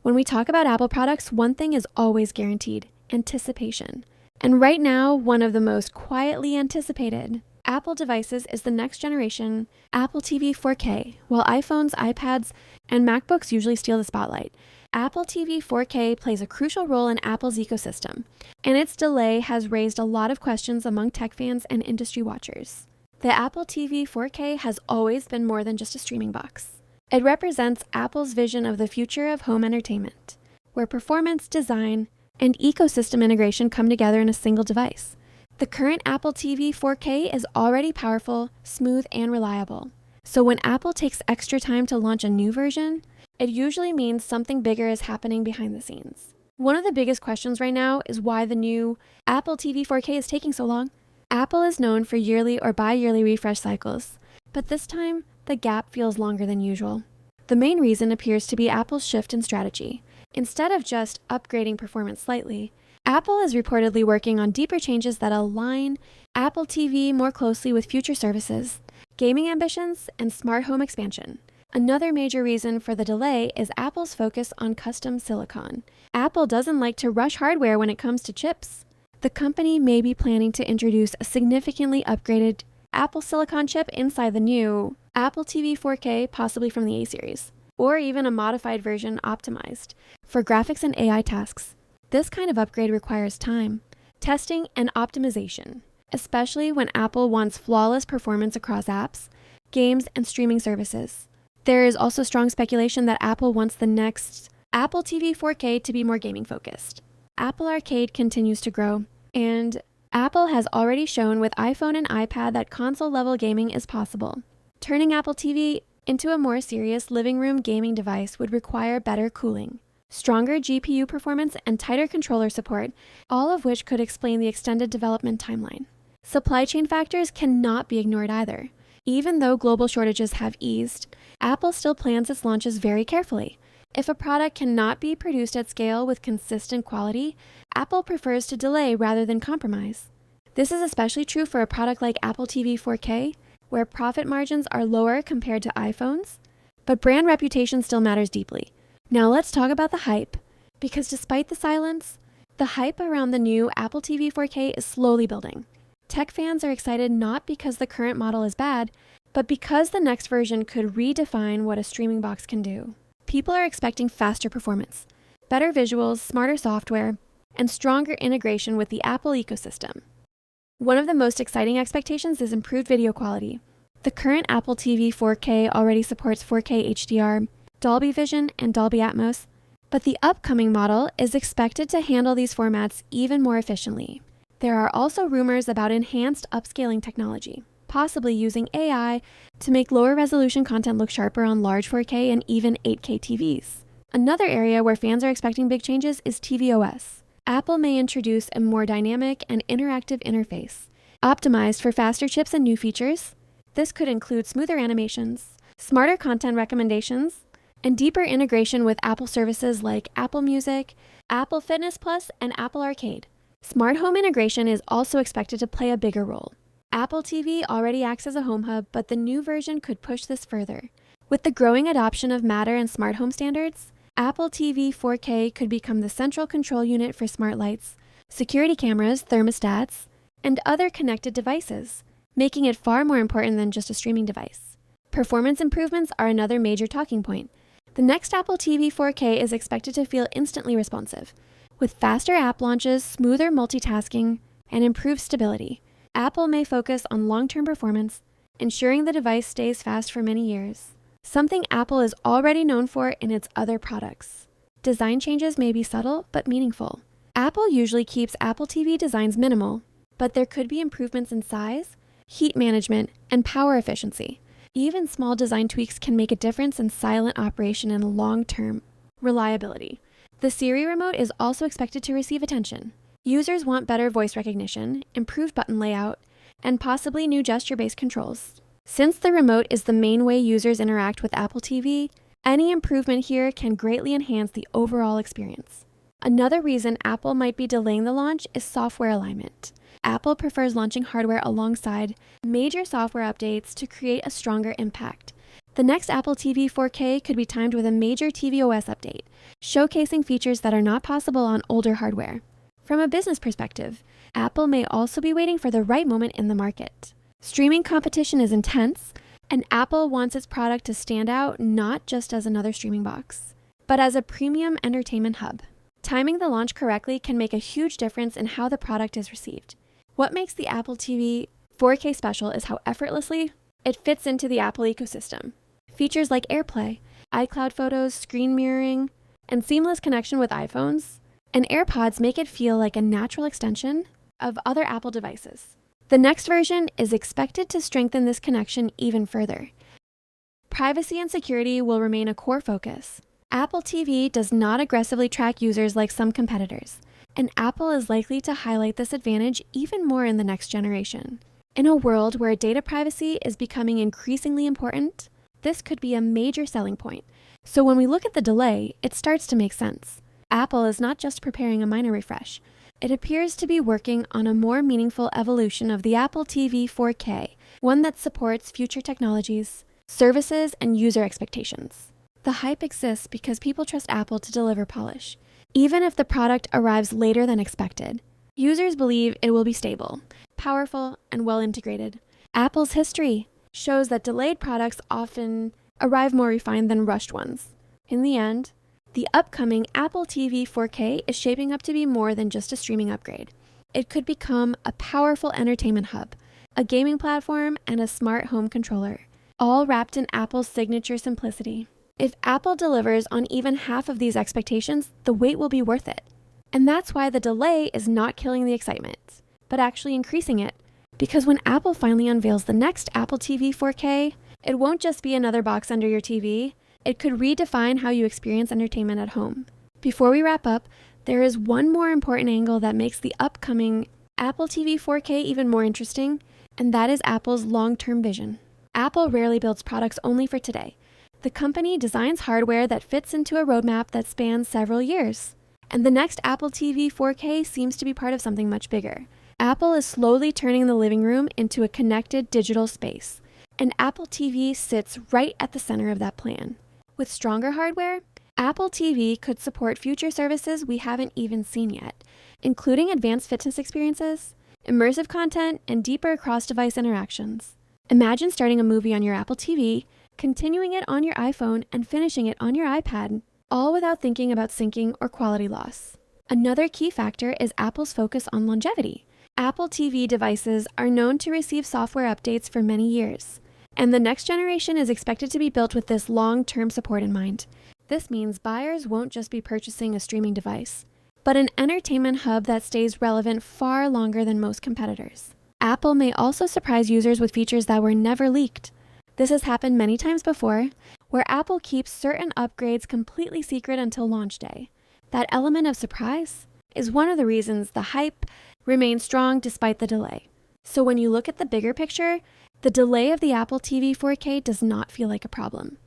When we talk about Apple products, one thing is always guaranteed: anticipation. And right now, one of the most quietly anticipated Apple devices is the next generation Apple TV 4K. While iPhones, iPads, and MacBooks usually steal the spotlight, Apple TV 4K plays a crucial role in Apple's ecosystem, and its delay has raised a lot of questions among tech fans and industry watchers. The Apple TV 4K has always been more than just a streaming box. It represents Apple's vision of the future of home entertainment, where performance, design, and ecosystem integration come together in a single device. The current Apple TV 4K is already powerful, smooth, and reliable. So when Apple takes extra time to launch a new version, it usually means something bigger is happening behind the scenes. One of the biggest questions right now is why the new Apple TV 4K is taking so long. Apple is known for yearly or bi-yearly refresh cycles, but this time, the gap feels longer than usual. The main reason appears to be Apple's shift in strategy. Instead of just upgrading performance slightly, Apple is reportedly working on deeper changes that align Apple TV more closely with future services, gaming ambitions, and smart home expansion. Another major reason for the delay is Apple's focus on custom silicon. Apple doesn't like to rush hardware when it comes to chips. The company may be planning to introduce a significantly upgraded Apple Silicon chip inside the new Apple TV 4K, possibly from the A series, or even a modified version optimized for graphics and AI tasks. This kind of upgrade requires time, testing, and optimization, especially when Apple wants flawless performance across apps, games, and streaming services. There is also strong speculation that Apple wants the next Apple TV 4K to be more gaming focused. Apple Arcade continues to grow, and Apple has already shown with iPhone and iPad that console-level gaming is possible. Turning Apple TV into a more serious living room gaming device would require better cooling, stronger GPU performance, and tighter controller support, all of which could explain the extended development timeline. Supply chain factors cannot be ignored either. Even though global shortages have eased, Apple still plans its launches very carefully. If a product cannot be produced at scale with consistent quality, Apple prefers to delay rather than compromise. This is especially true for a product like Apple TV 4K, where profit margins are lower compared to iPhones, but brand reputation still matters deeply. Now let's talk about the hype, because despite the silence, the hype around the new Apple TV 4K is slowly building. Tech fans are excited not because the current model is bad, but because the next version could redefine what a streaming box can do. People are expecting faster performance, better visuals, smarter software, and stronger integration with the Apple ecosystem. One of the most exciting expectations is improved video quality. The current Apple TV 4K already supports 4K HDR, Dolby Vision, and Dolby Atmos, but the upcoming model is expected to handle these formats even more efficiently. There are also rumors about enhanced upscaling technology, possibly using AI to make lower resolution content look sharper on large 4K and even 8K TVs. Another area where fans are expecting big changes is tvOS. Apple may introduce a more dynamic and interactive interface, optimized for faster chips and new features. This could include smoother animations, smarter content recommendations, and deeper integration with Apple services like Apple Music, Apple Fitness Plus, and Apple Arcade. Smart home integration is also expected to play a bigger role. Apple TV already acts as a home hub, but the new version could push this further. With the growing adoption of Matter and smart home standards, Apple TV 4K could become the central control unit for smart lights, security cameras, thermostats, and other connected devices, making it far more important than just a streaming device. Performance improvements are another major talking point. The next Apple TV 4K is expected to feel instantly responsive, with faster app launches, smoother multitasking, and improved stability. Apple may focus on long-term performance, ensuring the device stays fast for many years, something Apple is already known for in its other products. Design changes may be subtle but meaningful. Apple usually keeps Apple TV designs minimal, but there could be improvements in size, heat management, and power efficiency. Even small design tweaks can make a difference in silent operation and long-term reliability. The Siri remote is also expected to receive attention. Users want better voice recognition, improved button layout, and possibly new gesture-based controls. Since the remote is the main way users interact with Apple TV, any improvement here can greatly enhance the overall experience. Another reason Apple might be delaying the launch is software alignment. Apple prefers launching hardware alongside major software updates to create a stronger impact. The next Apple TV 4K could be timed with a major tvOS update, showcasing features that are not possible on older hardware. From a business perspective, Apple may also be waiting for the right moment in the market. Streaming competition is intense, and Apple wants its product to stand out not just as another streaming box, but as a premium entertainment hub. Timing the launch correctly can make a huge difference in how the product is received. What makes the Apple TV 4K special is how effortlessly it fits into the Apple ecosystem. Features like AirPlay, iCloud photos, screen mirroring, and seamless connection with iPhones and AirPods make it feel like a natural extension of other Apple devices. The next version is expected to strengthen this connection even further. Privacy and security will remain a core focus. Apple TV does not aggressively track users like some competitors, and Apple is likely to highlight this advantage even more in the next generation. In a world where data privacy is becoming increasingly important, this could be a major selling point. So when we look at the delay, it starts to make sense. Apple is not just preparing a minor refresh. It appears to be working on a more meaningful evolution of the Apple TV 4K, one that supports future technologies, services, and user expectations. The hype exists because people trust Apple to deliver polish. Even if the product arrives later than expected, users believe it will be stable, powerful, and well integrated. Apple's history shows that delayed products often arrive more refined than rushed ones. In the end, the upcoming Apple TV 4K is shaping up to be more than just a streaming upgrade. It could become a powerful entertainment hub, a gaming platform, and a smart home controller, all wrapped in Apple's signature simplicity. If Apple delivers on even half of these expectations, the wait will be worth it. And that's why the delay is not killing the excitement, but actually increasing it. Because when Apple finally unveils the next Apple TV 4K, it won't just be another box under your TV. It could redefine how you experience entertainment at home. Before we wrap up, there is one more important angle that makes the upcoming Apple TV 4K even more interesting, and that is Apple's long-term vision. Apple rarely builds products only for today. The company designs hardware that fits into a roadmap that spans several years. And the next Apple TV 4K seems to be part of something much bigger. Apple is slowly turning the living room into a connected digital space, and Apple TV sits right at the center of that plan. With stronger hardware, Apple TV could support future services we haven't even seen yet, including advanced fitness experiences, immersive content, and deeper cross-device interactions. Imagine starting a movie on your Apple TV, continuing it on your iPhone, and finishing it on your iPad, all without thinking about syncing or quality loss. Another key factor is Apple's focus on longevity. Apple TV devices are known to receive software updates for many years, and the next generation is expected to be built with this long-term support in mind. This means buyers won't just be purchasing a streaming device, but an entertainment hub that stays relevant far longer than most competitors. Apple may also surprise users with features that were never leaked. This has happened many times before, where Apple keeps certain upgrades completely secret until launch day. That element of surprise is one of the reasons the hype remains strong despite the delay. So when you look at the bigger picture, the delay of the Apple TV 4K does not feel like a problem.